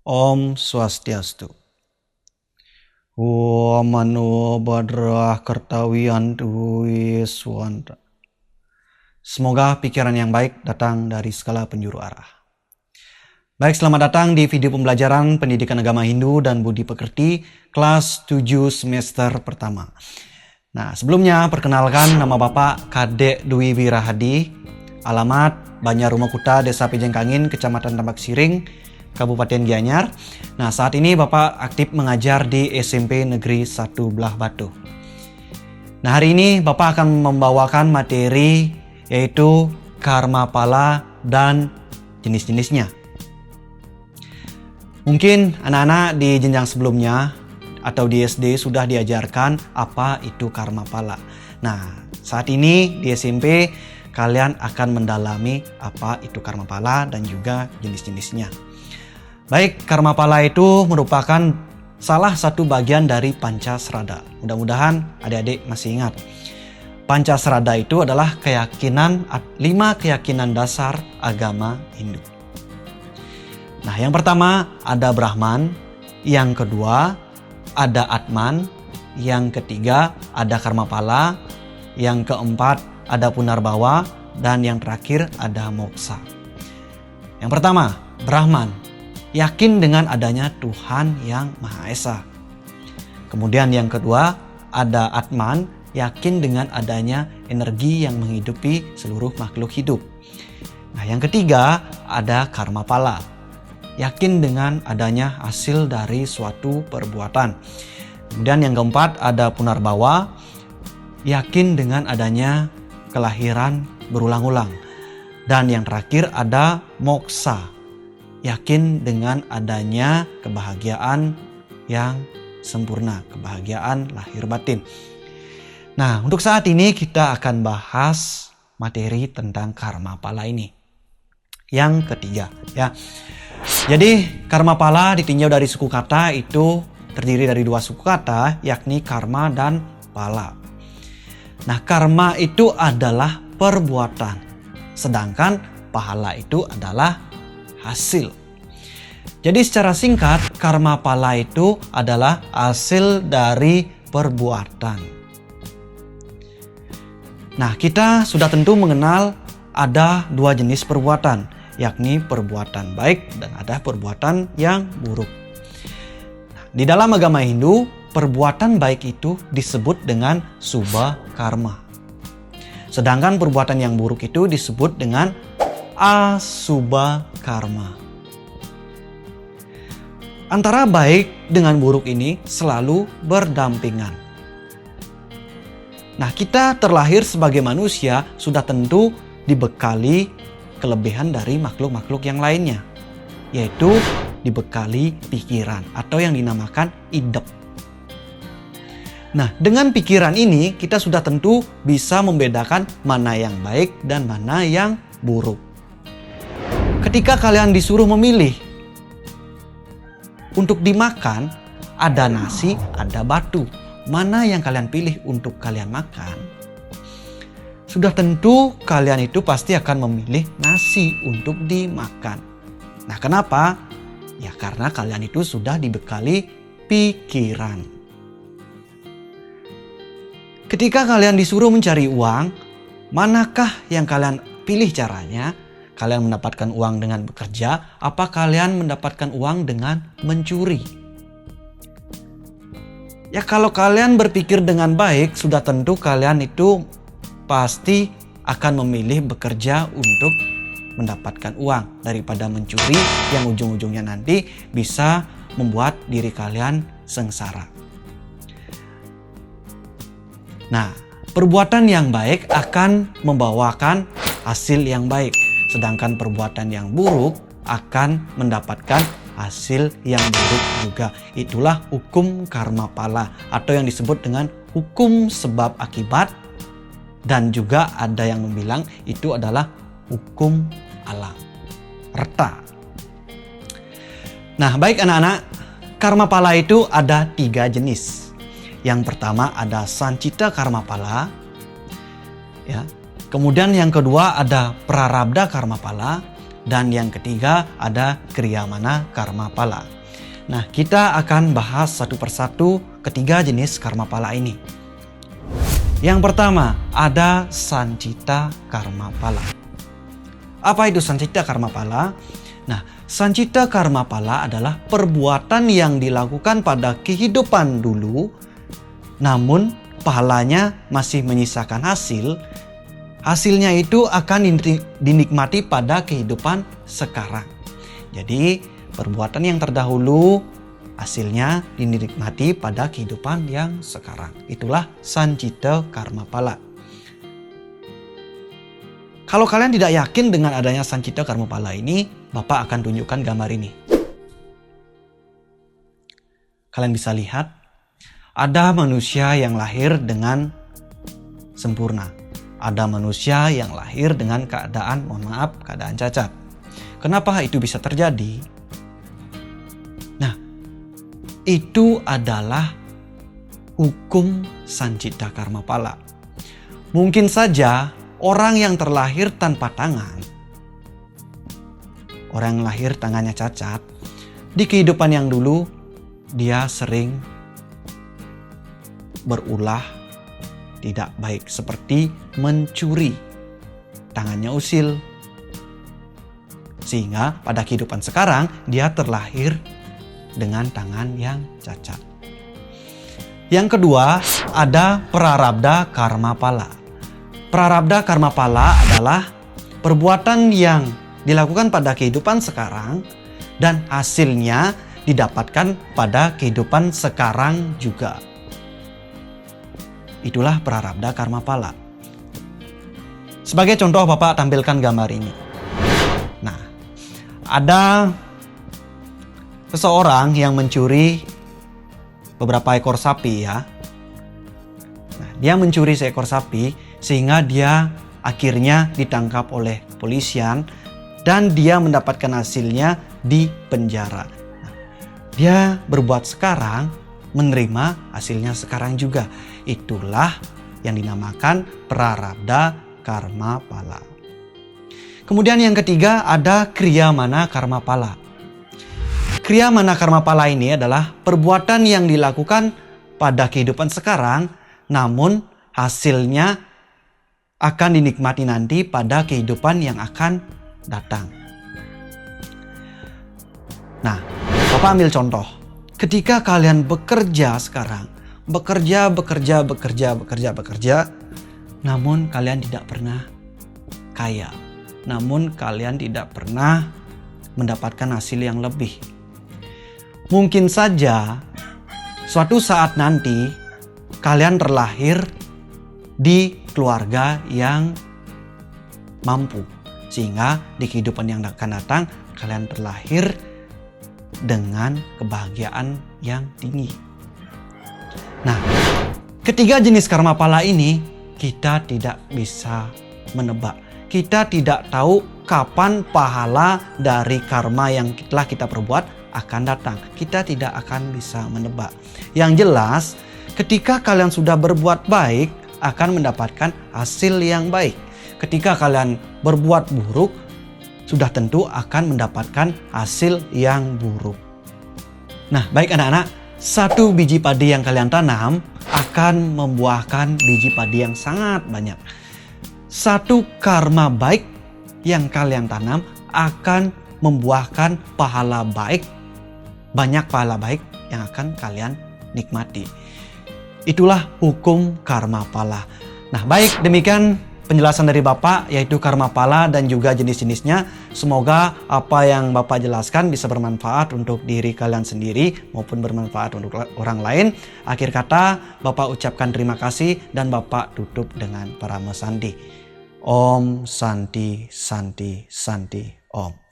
Om Swastiastu. Om Mano Badrah Kartawiyantu Yeswanta. Semoga pikiran yang baik datang dari segala penjuru arah. Baik, selamat datang di video pembelajaran Pendidikan Agama Hindu dan Budi Pekerti kelas 7 semester pertama. Nah, sebelumnya perkenalkan, nama Bapak Kadek Dwi Wirahadi, alamat Banyarumakuta, Desa Pejengkangin, Kecamatan Tambak Siring, Kabupaten Gianyar. Nah, saat ini Bapak aktif mengajar di SMP Negeri 1 Belah Batu. Nah, hari ini Bapak akan membawakan materi yaitu karma pala dan jenis-jenisnya. Mungkin anak-anak di jenjang sebelumnya atau di SD sudah diajarkan apa itu karma pala. Nah, saat ini di SMP kalian akan mendalami apa itu karma pala dan juga jenis-jenisnya. Baik, karma pala itu merupakan salah satu bagian dari Pancasrada. Mudah-mudahan adik-adik masih ingat. Pancasrada itu adalah 5 keyakinan dasar agama Hindu. Nah, yang pertama ada Brahman, yang kedua ada Atman, yang ketiga ada karma pala, yang keempat ada Punarbawa, dan yang terakhir ada Moksa. Yang pertama, Brahman, yakin dengan adanya Tuhan yang Maha Esa. Kemudian yang kedua ada Atman, yakin dengan adanya energi yang menghidupi seluruh makhluk hidup. Nah, yang ketiga ada karma pala, yakin dengan adanya hasil dari suatu perbuatan. Kemudian yang keempat ada Punarbawa, yakin dengan adanya kelahiran berulang-ulang. Dan yang terakhir ada Moksa, yakin dengan adanya kebahagiaan yang sempurna, kebahagiaan lahir batin. Nah, untuk saat ini kita akan bahas materi tentang karma pala ini. Yang ketiga, ya. Jadi, karma pala ditinjau dari suku kata itu terdiri dari 2 suku kata, yakni karma dan pala. Nah, karma itu adalah perbuatan, sedangkan pahala itu adalah hasil. Jadi secara singkat, karma pala itu adalah hasil dari perbuatan. Nah, kita sudah tentu mengenal ada 2 jenis perbuatan, yakni perbuatan baik dan ada perbuatan yang buruk. Nah, di dalam agama Hindu, perbuatan baik itu disebut dengan subha karma. Sedangkan perbuatan yang buruk itu disebut dengan asubha karma. Antara baik dengan buruk ini selalu berdampingan. Nah, kita terlahir sebagai manusia sudah tentu dibekali kelebihan dari makhluk-makhluk yang lainnya, yaitu dibekali pikiran atau yang dinamakan idep. Nah, dengan pikiran ini kita sudah tentu bisa membedakan mana yang baik dan mana yang buruk. Ketika kalian disuruh memilih untuk dimakan, ada nasi, ada batu. Mana yang kalian pilih untuk kalian makan? Sudah tentu kalian itu pasti akan memilih nasi untuk dimakan. Nah, kenapa? Ya karena kalian itu sudah dibekali pikiran. Ketika kalian disuruh mencari uang, manakah yang kalian pilih caranya? Kalian mendapatkan uang dengan bekerja, apa kalian mendapatkan uang dengan mencuri? Ya, kalau kalian berpikir dengan baik, sudah tentu kalian itu pasti akan memilih bekerja untuk mendapatkan uang daripada mencuri yang ujung-ujungnya nanti bisa membuat diri kalian sengsara. Nah, perbuatan yang baik akan membawakan hasil yang baik, sedangkan perbuatan yang buruk akan mendapatkan hasil yang buruk juga. Itulah hukum karma pala atau yang disebut dengan hukum sebab akibat, dan juga ada yang membilang itu adalah hukum alam, reta. Nah, baik anak-anak, karma pala itu ada 3 jenis. Yang pertama ada sancita karma pala, ya. Kemudian yang kedua ada prarabdha karma pala, Dan yang ketiga ada kriyamana karma pala. Nah, kita akan bahas satu persatu ketiga jenis karma pala ini. Yang pertama ada sancita karma pala. Apa itu sancita karma pala? Nah, sancita karma pala adalah perbuatan yang dilakukan pada kehidupan dulu, namun pahalanya masih menyisakan hasil. Hasilnya itu akan dinikmati pada kehidupan sekarang. Jadi perbuatan yang terdahulu hasilnya dinikmati pada kehidupan yang sekarang. Itulah sancita karma pala. Kalau kalian tidak yakin dengan adanya sancita karma pala ini, Bapak akan tunjukkan gambar ini. Kalian bisa lihat, ada manusia yang lahir dengan sempurna. Ada manusia yang lahir dengan keadaan cacat. Kenapa itu bisa terjadi? Nah, itu adalah hukum sancita karma pala. Mungkin saja orang yang terlahir tanpa tangan, orang yang lahir tangannya cacat, di kehidupan yang dulu dia sering berulah tidak baik seperti mencuri, tangannya usil. Sehingga pada kehidupan sekarang dia terlahir dengan tangan yang cacat. Yang kedua ada prarabdha karma pala. Prarabdha karma pala adalah perbuatan yang dilakukan pada kehidupan sekarang dan hasilnya didapatkan pada kehidupan sekarang juga. Itulah prarabdha karma pala. Sebagai contoh Bapak tampilkan gambar ini. Nah, ada seseorang yang mencuri beberapa ekor sapi ya. Nah, dia mencuri seekor sapi sehingga dia akhirnya ditangkap oleh kepolisian dan dia mendapatkan hasilnya di penjara. Nah, dia berbuat sekarang, menerima hasilnya sekarang juga. Itulah yang dinamakan prarabdha karma pala. Kemudian yang ketiga ada kriyamana karma pala. Kriyamana karma pala ini adalah perbuatan yang dilakukan pada kehidupan sekarang, namun hasilnya akan dinikmati nanti pada kehidupan yang akan datang. Nah, Bapak ambil contoh. Ketika kalian bekerja sekarang, bekerja, namun kalian tidak pernah kaya, namun kalian tidak pernah mendapatkan hasil yang lebih. Mungkin saja suatu saat nanti kalian terlahir di keluarga yang mampu, sehingga di kehidupan yang akan datang kalian terlahir dengan kebahagiaan yang tinggi. Nah, ketiga jenis karma pala ini kita tidak bisa menebak. Kita tidak tahu kapan pahala dari karma yang telah kita perbuat akan datang. Kita tidak akan bisa menebak. Yang jelas, ketika kalian sudah berbuat baik, akan mendapatkan hasil yang baik. Ketika kalian berbuat buruk, sudah tentu akan mendapatkan hasil yang buruk. Nah, baik anak-anak, satu biji padi yang kalian tanam akan membuahkan biji padi yang sangat banyak. Satu karma baik yang kalian tanam akan membuahkan pahala baik, banyak pahala baik yang akan kalian nikmati. Itulah hukum karma pala. Nah, baik, demikian penjelasan dari Bapak yaitu karma pala dan juga jenis-jenisnya. Semoga apa yang Bapak jelaskan bisa bermanfaat untuk diri kalian sendiri maupun bermanfaat untuk orang lain. Akhir kata, Bapak ucapkan terima kasih dan Bapak tutup dengan Parama Santi. Om Santi Santi Santi Om.